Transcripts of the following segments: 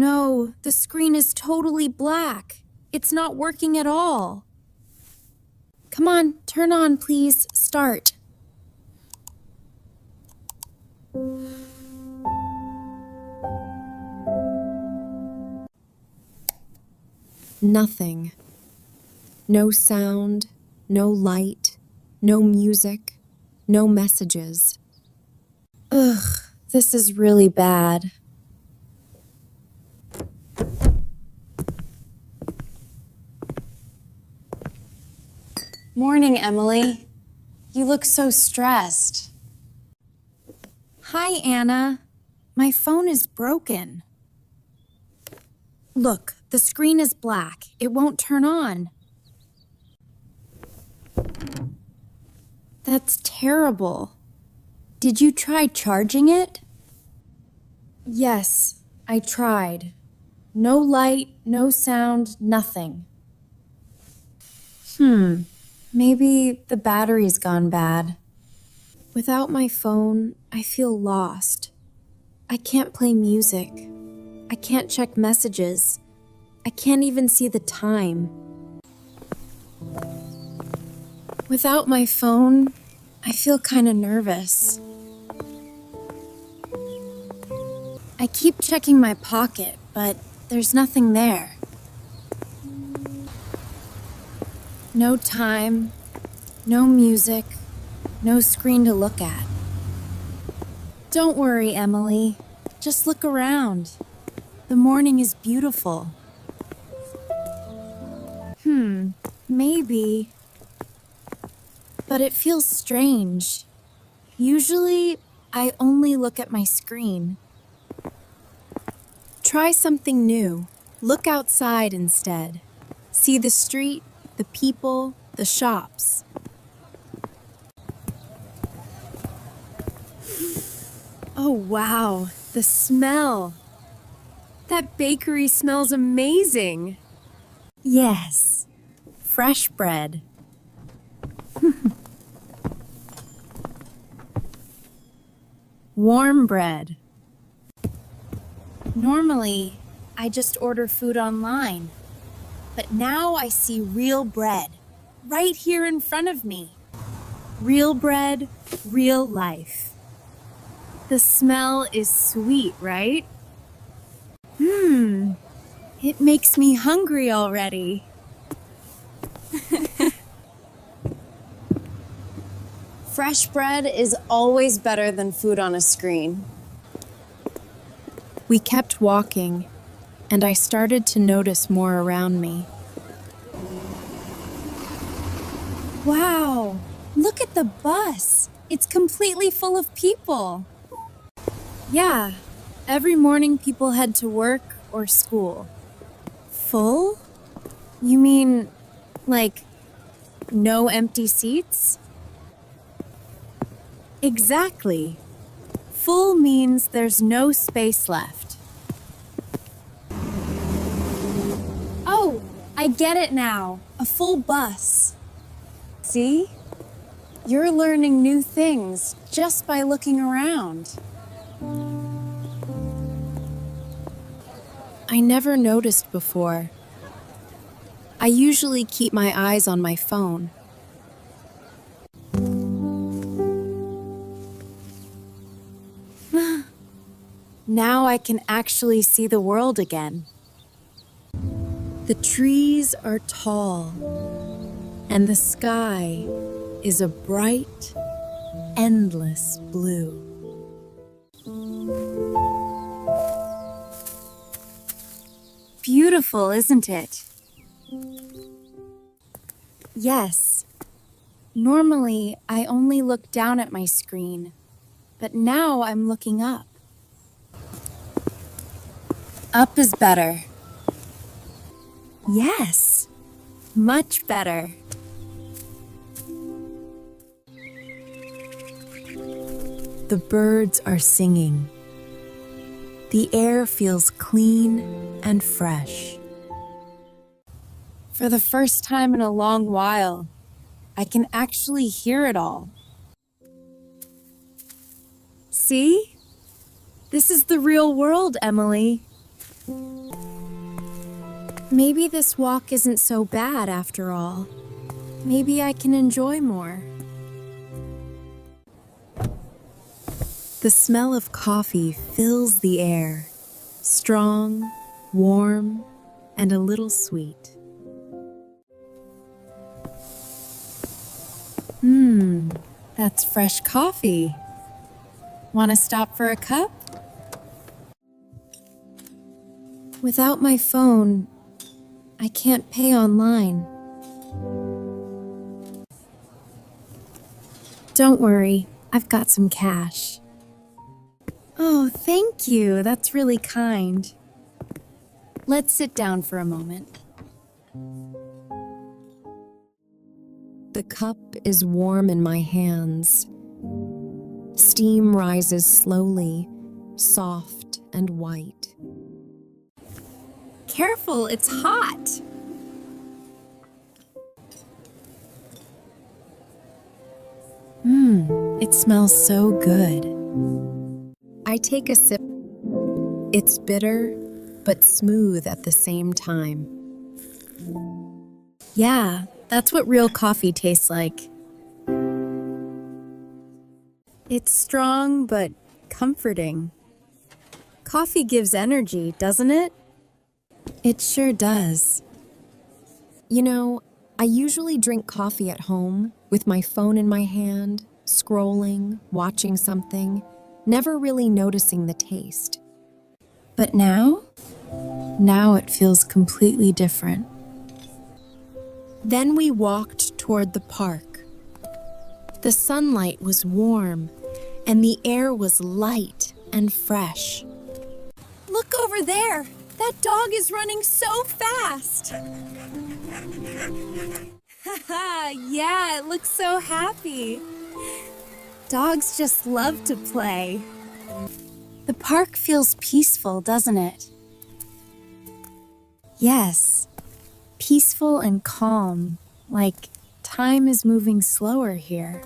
no, the screen is totally black. It's not working at all. Come on, turn on, please. Start. Nothing. No sound, no light, no music, no messages. Ugh, this is really bad. Morning, Emily. You look so stressed. Hi, Anna. My phone is broken. Look, the screen is black. It won't turn on. That's terrible. Did you try charging it? Yes, I tried. No light, no sound, nothing. Maybe the battery's gone bad. Without my phone, I feel lost. I can't play music. I can't check messages. I can't even see the time. Without my phone, I feel kind of nervous. I keep checking my pocket, but there's nothing there. No time, no music, no screen to look at. Don't worry, Emily. Just look around. The morning is beautiful. Maybe. But it feels strange. Usually, I only look at my screen. Try something new. Look outside instead. See the street, the people, the shops. Oh, wow, the smell. That bakery smells amazing. Yes, fresh bread. Warm bread. Normally, I just order food online. But now I see real bread, right here in front of me. Real bread, real life. The smell is sweet, right? It makes me hungry already. Fresh bread is always better than food on a screen. We kept walking, and I started to notice more around me. Wow, look at the bus. It's completely full of people. Yeah, every morning people head to work or school. Full? You mean, like, no empty seats? Exactly. Full means there's no space left. Oh, I get it now. A full bus. See? You're learning new things just by looking around. I never noticed before. I usually keep my eyes on my phone. Now I can actually see the world again. The trees are tall, and the sky is a bright, endless blue. Beautiful, isn't it? Yes. Normally, I only look down at my screen, but now I'm looking up. Up is better. Yes, much better. The birds are singing. The air feels clean and fresh. For the first time in a long while, I can actually hear it all. See? This is the real world, Emily. Maybe this walk isn't so bad after all. Maybe I can enjoy more. The smell of coffee fills the air, strong, warm, and a little sweet. That's fresh coffee. Want to stop for a cup? Without my phone, I can't pay online. Don't worry, I've got some cash. Oh, thank you. That's really kind. Let's sit down for a moment. The cup is warm in my hands. Steam rises slowly, soft and white. Careful, it's hot. It smells so good. I take a sip. It's bitter, but smooth at the same time. Yeah, that's what real coffee tastes like. It's strong, but comforting. Coffee gives energy, doesn't it? It sure does. You know, I usually drink coffee at home with my phone in my hand, scrolling, watching something, never really noticing the taste. But now it feels completely different. Then we walked toward the park. The sunlight was warm, and the air was light and fresh. Look over there! That dog is running so fast! Haha, yeah, it looks so happy. Dogs just love to play. The park feels peaceful, doesn't it? Yes, peaceful and calm, like time is moving slower here.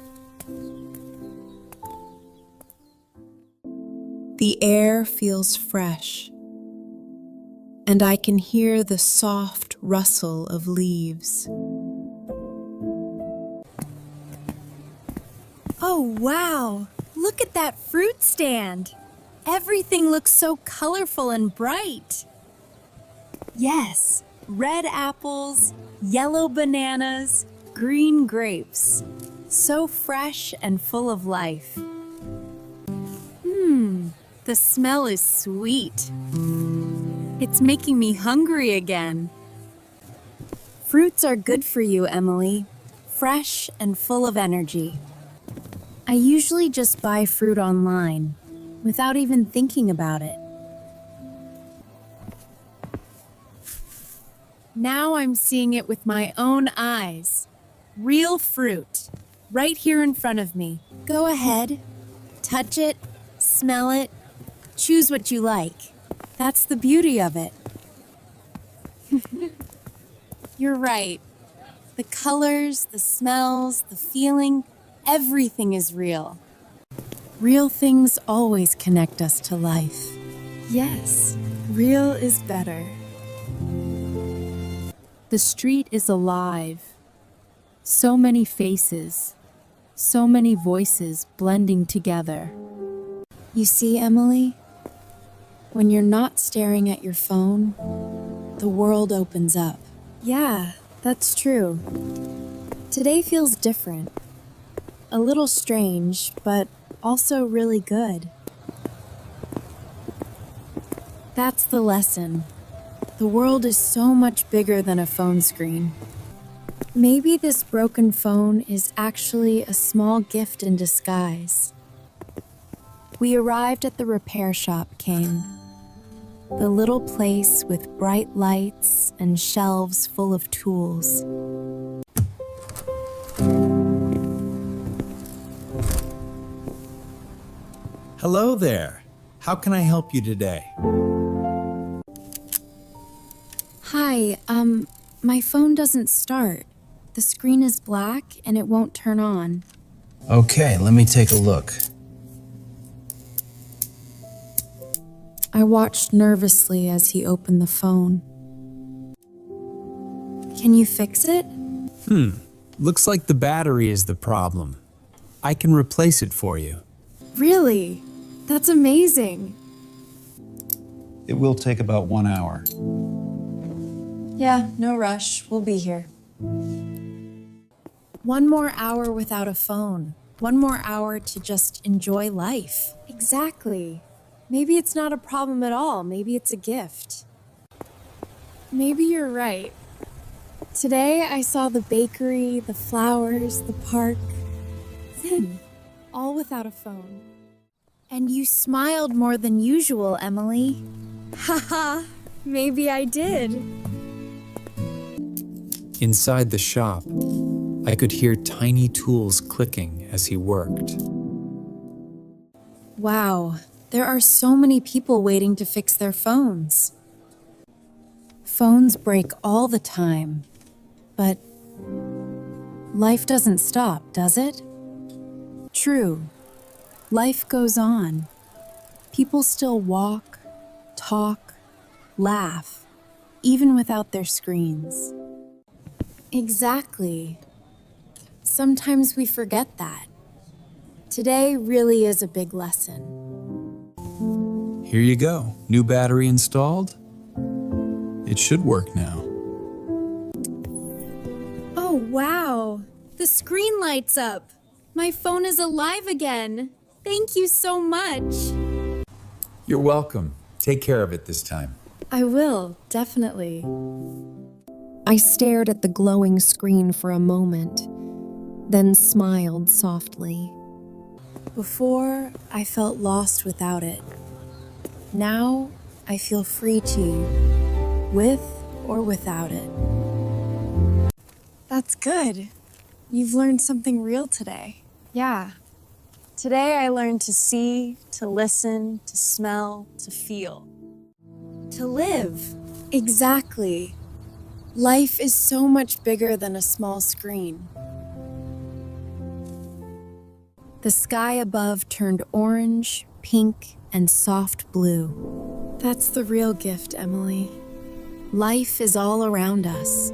The air feels fresh, and I can hear the soft rustle of leaves. Oh, wow! Look at that fruit stand! Everything looks so colorful and bright. Yes, red apples, yellow bananas, green grapes. So fresh and full of life. The smell is sweet. It's making me hungry again. Fruits are good for you, Emily. Fresh and full of energy. I usually just buy fruit online, without even thinking about it. Now I'm seeing it with my own eyes. Real fruit, right here in front of me. Go ahead, touch it, smell it, choose what you like. That's the beauty of it. You're right. The colors, the smells, the feeling, everything is real. Real things always connect us to life. Yes, real is better. The street is alive. So many faces, so many voices blending together. You see, Emily? When you're not staring at your phone, the world opens up. Yeah, that's true. Today feels different. A little strange, but also really good. That's the lesson. The world is so much bigger than a phone screen. Maybe this broken phone is actually a small gift in disguise. We arrived at the repair shop, Kane. The little place with bright lights and shelves full of tools. Hello there. How can I help you today? Hi, my phone doesn't start. The screen is black and it won't turn on. Okay, let me take a look. I watched nervously as he opened the phone. Can you fix it? Looks like the battery is the problem. I can replace it for you. Really? That's amazing. It will take about 1 hour. Yeah, no rush. We'll be here. 1 more hour without a phone. 1 more hour to just enjoy life. Exactly. Maybe it's not a problem at all. Maybe it's a gift. Maybe you're right. Today I saw the bakery, the flowers, the park. Zen, all without a phone. And you smiled more than usual, Emily. Haha, maybe I did. Inside the shop, I could hear tiny tools clicking as he worked. Wow, there are so many people waiting to fix their phones. Phones break all the time, but life doesn't stop, does it? True, life goes on. People still walk, talk, laugh, even without their screens. Exactly. Sometimes we forget that. Today really is a big lesson. Here you go. New battery installed? It should work now. Oh, wow. The screen lights up. My phone is alive again. Thank you so much. You're welcome. Take care of it this time. I will, definitely. I stared at the glowing screen for a moment, then smiled softly. Before, I felt lost without it. Now, I feel free to, with or without it. That's good. You've learned something real today. Yeah. Today I learned to see, to listen, to smell, to feel. To live. Exactly. Life is so much bigger than a small screen. The sky above turned orange, pink, and soft blue. That's the real gift, Emily. Life is all around us.